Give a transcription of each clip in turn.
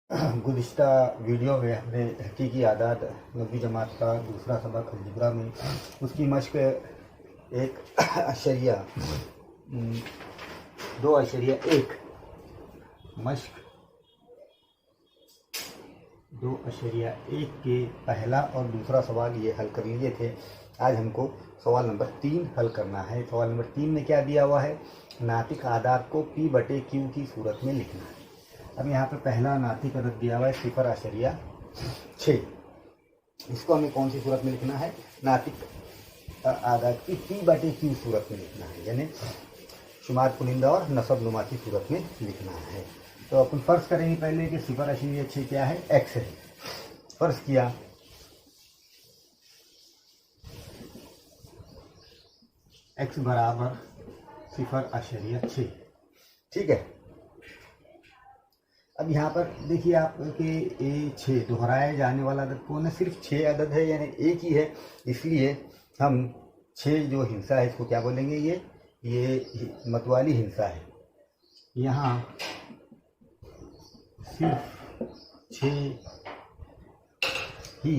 गुज़िश्ता video में हमने हकीकी आदात 9वीं जमात का दूसरा सबक अलजबरा में उसकी मश्क 2.1 मश्क 2.1 के पहला और दूसरा सवाल ये हल कर लिए थे। आज हमको सवाल नंबर 3 हल करना है। सवाल नंबर 3 में क्या दिया हुआ है? नातिक आदात को P/Q की सूरत में लिखना है। अब यहाँ पे पहला नातिक अदद दिया हुआ है 0.6। इसको हमें कौन सी सूरत में लिखना है? नातिक आदात की P/Q सूरत में लिखना है, यानी शुमार कुनिंदा और नसब नुमा की सूरत में लिखना है। तो अपन फर्ज करेंगे पहले कि 0.6 क्या है? x है। फर्ज किया x बराबर 0.6। ठीक है। अब यहाँ पर देखिए आप कि 6 दोहराए जाने वाला अदद कौन है? सिर्फ 6 अदद है, यानी एक ही है। इसलिए हम 6 जो हिंसा है इसको क्या बोलेंगे? ये मतवाली हिंसा है। यहाँ सिर्फ 6 ही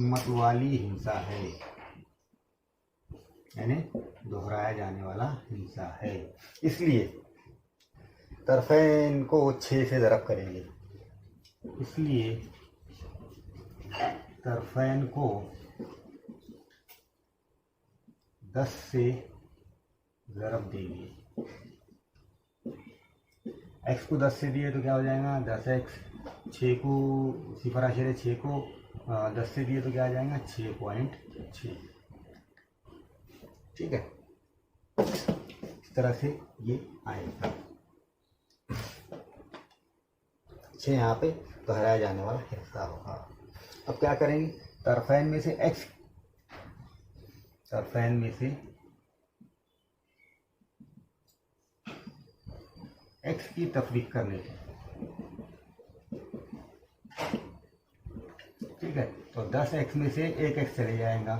मतवाली हिंसा है, यानी दोहराया जाने वाला हिंसा है। इसलिए तरफैन को 6 से ज़रब करेंगे। इसलिए तरफैन को 10 से ज़रब देंगे। x को 10 से दिए तो क्या हो जाएगा? 10x। 6 को 0.6 को 10 से दिए तो क्या आ जाएगा? 6.6। ठीक है, इस तरह से ये आएगा। 6 यहाँ पे दोहराया जाने वाला हिस्सा होगा। अब क्या करेंगे? तरफैन में से x की तफरीक करने की। ठीक है, तो 10x में से 1x चले जाएगा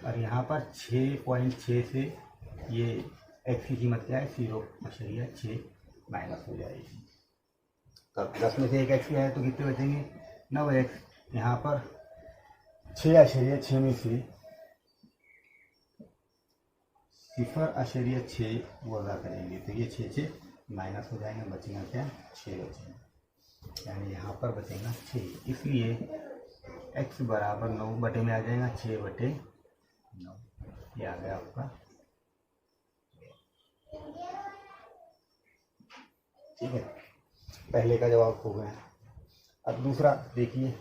और यहाँ पर 6.6 से ये x की कीमत क्या है? 0.6 माइनस हो जाएगी। तब 10 में से 1x है तो कितने बचेंगे? 9x। यहाँ पर 6.6 में से 0.6 वज़ा करेंगे तो ये 6 माइनस हो जाएंगे, बचेगा क्या? 6 बचेगा, यानी यहाँ पर बचेगा 6। इसलिए x बराबर 9 बटे में आ जाएगा 6/9। ये आ गया आपका। ठीक है, पहले का जवाब हो गया। अब दूसरा देखिए,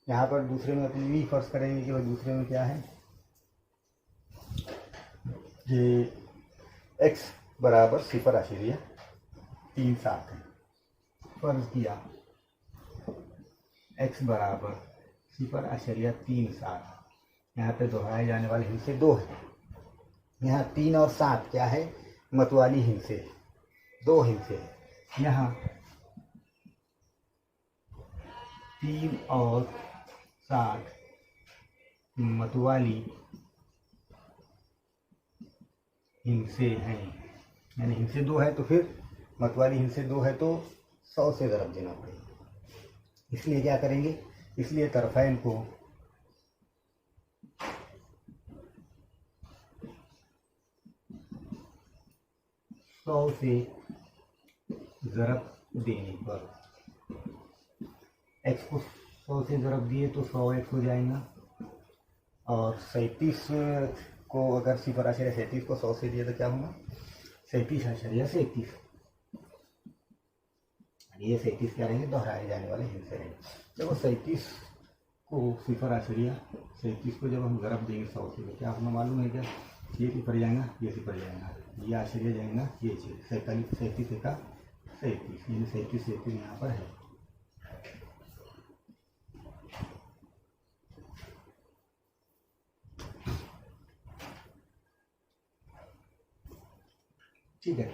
यहाँ पर दूसरे में अपनी भी फर्ज करेंगे कि वह दूसरे में क्या है? ये x बराबर 0.37 है। फर्ज किया x बराबर 0.37। यहाँ पे दोहराए जाने वाले हिस्से 2 है। यहाँ 3 और 7 क्या है? मतवाली हिस्से, 2 हिस्से। यहाँ 3 और 7 मतवाली हिंसे हैं, यानी हिंसे 2 है तो फिर मतवाली हिंसे 2 है तो 100 से ज़रब देना पड़ेगा। इसलिए क्या करेंगे? इसलिए तरफैन को 100 से ज़रब देने पर x को 100 से ज़रब दिए तो 100x हो जाएगा, और 37 को अगर 0.37 को 100 से दिए तो क्या होगा? 37.37। ये 37 क्या रहेंगे? दोहराए जाने वाले हिस्से रहेंगे। जब वो 37 को 0.37 को जब हम ज़रब देंगे 100 से तो क्या हमें मालूम है क्या? ये सिफर जाएगा, ये सिफर जाएगा, ये आश्चर्य जाएगा, ये 37 का 37, यानी 37 यहाँ पर है। ठीक है,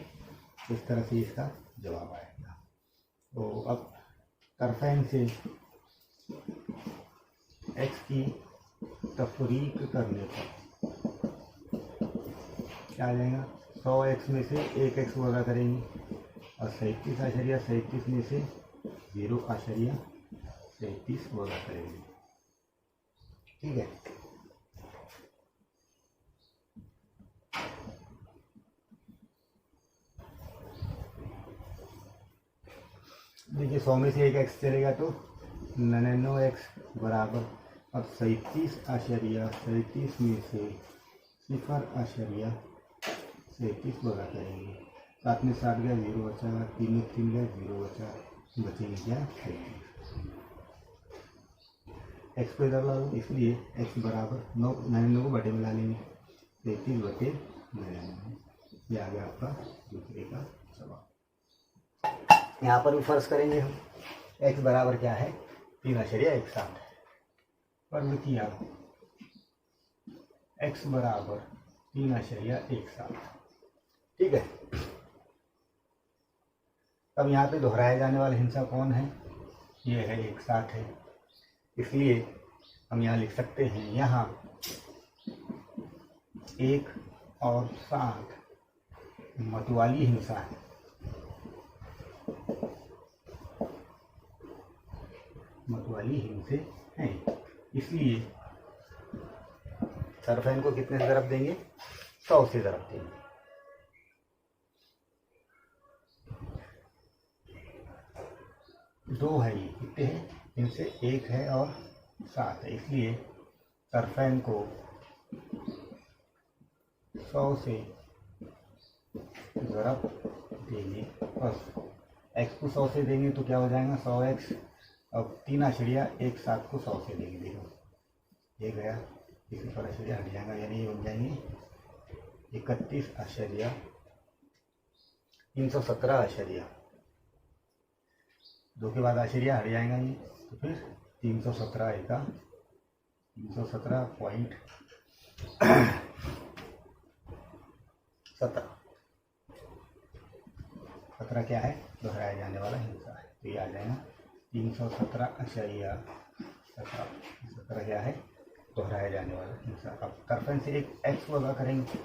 इस तरह से इसका जवाब आएगा। तो अब तरफैन से x की तफरीक करने पर क्या आ जाएगा? 100x में से 1x वज़ा करेंगे और 37.37 में से 0.37 वगैरह करेंगे। ठीक है, देखिए 100 में से एक x चलेगा तो 99x बराबर, अब 37.37 में से 0.37 वगैरह करेंगे। 7 में 7 गया 0 बचा, 3 में 3 गया 0 बचा, बचेंगे क्या 37। x को इधर ला लो, इसलिए x बराबर 99 को बटे में ला लेंगे, 33 बटे 99। ये आ गया आपका दूसरे का जवाब। यहाँ पर भी फर्ज करेंगे हम, x बराबर क्या है 3.17 फर्ज किया, x बराबर 3.17। ठीक है, अब यहाँ पे दोहराया जाने वाला हिस्सा कौन है, ये है 1/7 है, इसलिए हम यहाँ लिख सकते हैं, यहाँ 1 और 7 मतवाली हिंसा है, मतवाली हिंसे हैं, इसलिए सरफेन को कितने से ज़रब देंगे, 100 से ज़रब देंगे। दो है, ये कितने हैं, इनसे 1 है और 7 है, इसलिए सरफेन को 100 से ज़रब देंगे। बस x को 100 से देंगे तो क्या हो जाएगा 100x, अब 3.17 को 100 से देंगे, देखो ये गया, इसी पर आश्चर्य हट जाएगा, यानी ये बन जाएंगे 31.317 दो के बाद आश्चर्य हट जाएगा ये, तो फिर 317 का 317 क्या है, दोहराया जाने वाला हिस्सा है, तो ये आ जाएगा 317 क्या है, दोहराया जाने वाला हिस्सा। अब तरफेन से एक x वगैरह करेंगे,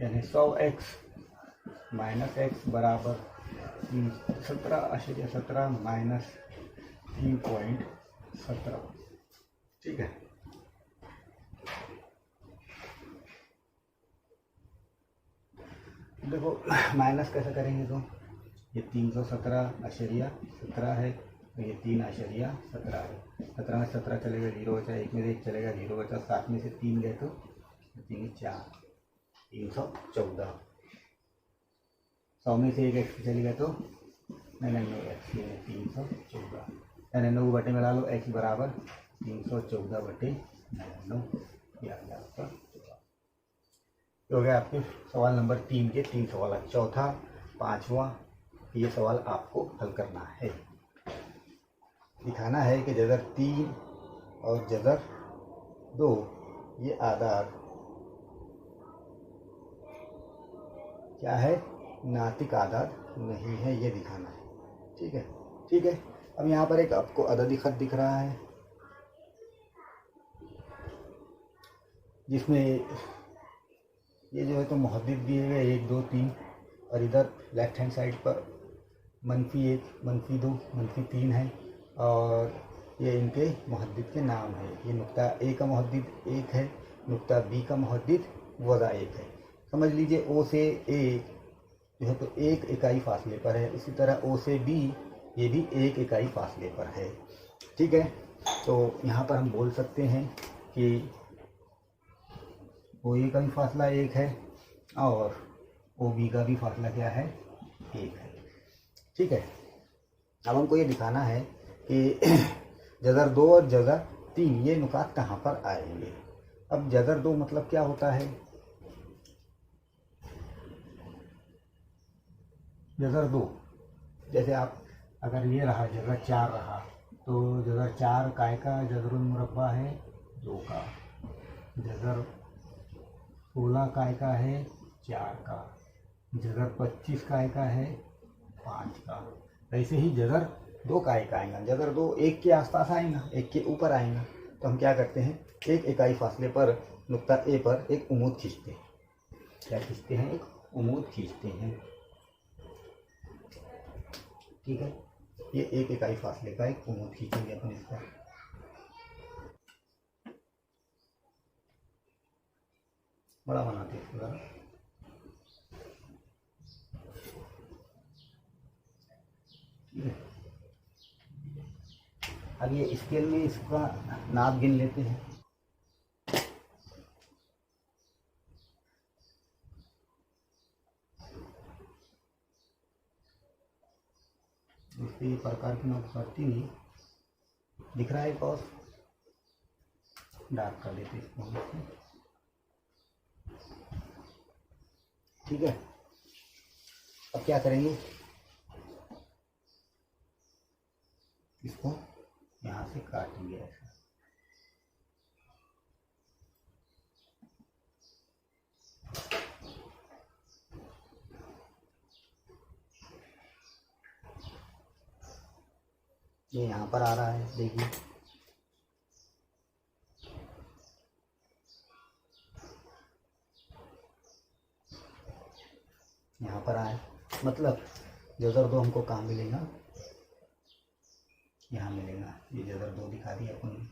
यानी 100x माइनस x बराबर 17.17 माइनस 3.17। ठीक है, देखो माइनस कैसे करेंगे, तो ये 317.17 है, तो ये 3.17 है, 17 में 17 चलेगा 0 बचा, 1 में 1 चलेगा 0 बचा, 7 में से 3 गए तो 3 4, 314। 100 में से 1 x चलेगा तो 99x, 314, 99 को बटे में ला लो, x बराबर 314 बटे 99, ये आ गया आपका जवाब। हो गया आपके सवाल नंबर 3 के 3 सवाल। चौथा, पांचवा, ये सवाल आपको हल करना है। दिखाना है कि जज़र 3 और जज़र 2 ये आदाद क्या है, नातिक आदाद नहीं है, ये दिखाना है। ठीक है, ठीक है। अब यहाँ पर एक आपको अददी ख़त दिख रहा है जिसमें ये जो है तो मुहद्दिद दिए गए 1 2 3, और इधर लेफ्ट हैंड साइड पर -1 -2 -3 है, और ये इनके मुहद्दिद के नाम है। ये नुक्ता ए का मुहद्दिद 1 है, नुक्ता बी का मुहद्दिद वज़ा 1 है। समझ लीजिए ओ से ए जो है तो 1 इकाई फासले पर है, इसी तरह ओ से बी ये भी 1 इकाई फासले पर है। ठीक है, तो यहाँ पर हम बोल सकते हैं कि ओ ए का भी फासला 1 है और ओ बी का भी फासला क्या है, 1 है। ठीक है, अब हमको ये दिखाना है कि जज़र 2 और जज़र 3 ये नुकात कहाँ पर आएंगे। अब जज़र 2 मतलब क्या होता है, जज़र 2 जैसे आप अगर ये रहा जज़र 4 रहा तो जज़र 4 काय का जज़रुल मुरब्बा है 2 का, जज़र 16 काय का है 4 का, जज़र 25 काय का है 5 का। ऐसे ही जज़र 2 काय का आएगा, जज़र 2 1 के आसपास आएगा, 1 के ऊपर आएगा, तो हम क्या करते हैं 1 इकाई फासले पर नुक्ता ए पर एक उमूद खींचते हैं। क्या खींचते हैं? एक उमूद खींचते हैं। ठीक है, ये एक इकाई फासले का एक उमूद खींचेंगे अपन इसका। बड़ा बनाते हैं इसको। अब ये स्केल में इसका नाप गिन लेते हैं। इससे ये प्रकार की नोट करती नहीं दिख रहा है। कॉस डार्क कर देते इसको हम इसमें। ठीक है, अब क्या करेंगे? इसको यहाँ से काटेंगे ऐसा। ये यहाँ पर आ रहा है, देखिए। यहाँ पर आए, मतलब जजर दो हमको कहाँ मिलेगा? यहाँ मिलेगा। ये जजर दो दिखा दिया अपन ने,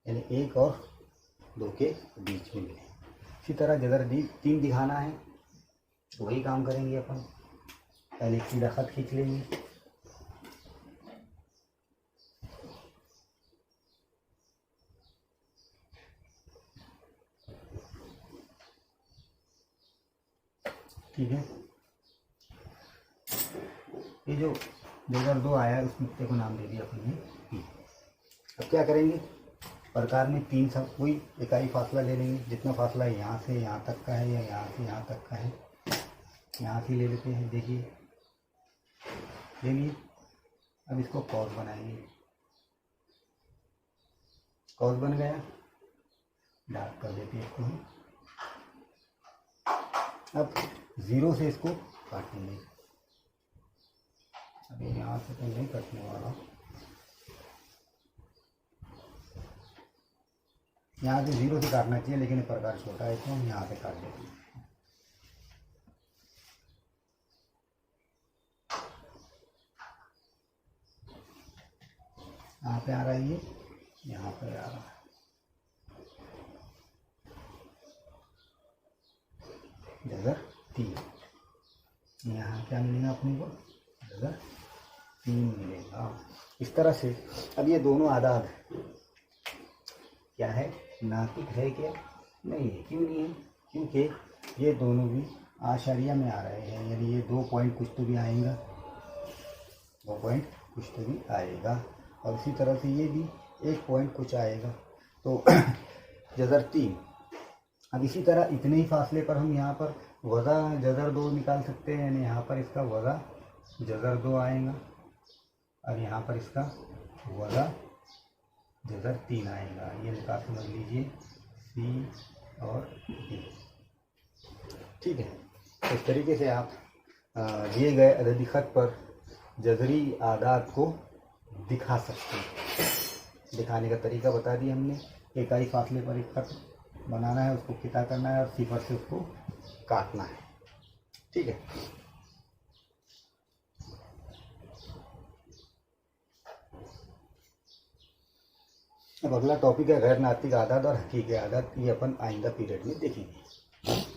यानी एक और दो के बीच में मिले। इसी तरह जजर तीन दिखाना है, तो वही काम करेंगे अपन। पहले सीधा खत खींच लेंगे। ठीक है, ये जो जजर दो आया उस नुक्ते को नाम दे दिया अपन ने पी। अब क्या करेंगे? प्रकार में तीन सब कोई इकाई फासला ले लेंगे। जितना फासला यहाँ से यहाँ तक का है या यहाँ से यहाँ तक का है, यहाँ से ले लेते हैं। देखिए, ले लिए। अब इसको कॉस बनाएंगे। कॉस बन गया, डार्क कर देते हैं इसको हम। अब जीरो से इसको काटेंगे। अभी यहाँ से तो नहीं कटने वाला, यहाँ से जीरो से काटना चाहिए, लेकिन ये प्रकार छोटा है तो हम यहाँ से काट देते हैं। यहाँ पे आ रहा है, ये यहाँ पे आ रहा है। जगह 3, यहाँ क्या मिलेगा अपने को? जगह 3 मिलेगा। इस तरह से अब ये दोनों आदाद क्या है? नातिक है क्या? नहीं है। क्यों नहीं है? क्योंकि ये दोनों भी आशारिया में आ रहे हैं, यानी ये 2 पॉइंट कुछ तो भी आएगा, 2 पॉइंट कुछ तो भी आएगा। और इसी तरह से ये भी 1 पॉइंट कुछ आएगा। तो जजर 3। अब इसी तरह इतने ही फासले पर हम यहाँ पर वज़ा जजर 2 निकाल सकते हैं, यानी यहाँ पर इसका वज़ा जजर 2 आएगा और यहाँ पर इसका वज़ा जजर 3 आएगा। ये निकाल समझ लीजिए, सी और डी। ठीक है, इस तरीके से आप दिए गए अददी खत पर जजरी आदाद को दिखा सकते हैं। दिखाने का तरीका बता दिया हमने। इकाई फासले पर एक खत बनाना है, उसको किता करना है और सिफर से उसको काटना है। ठीक है, अब अगला टॉपिक है गैर नातिक आदाद और हकीकी आदाद। ये अपन आइंदा पीरियड में देखेंगे।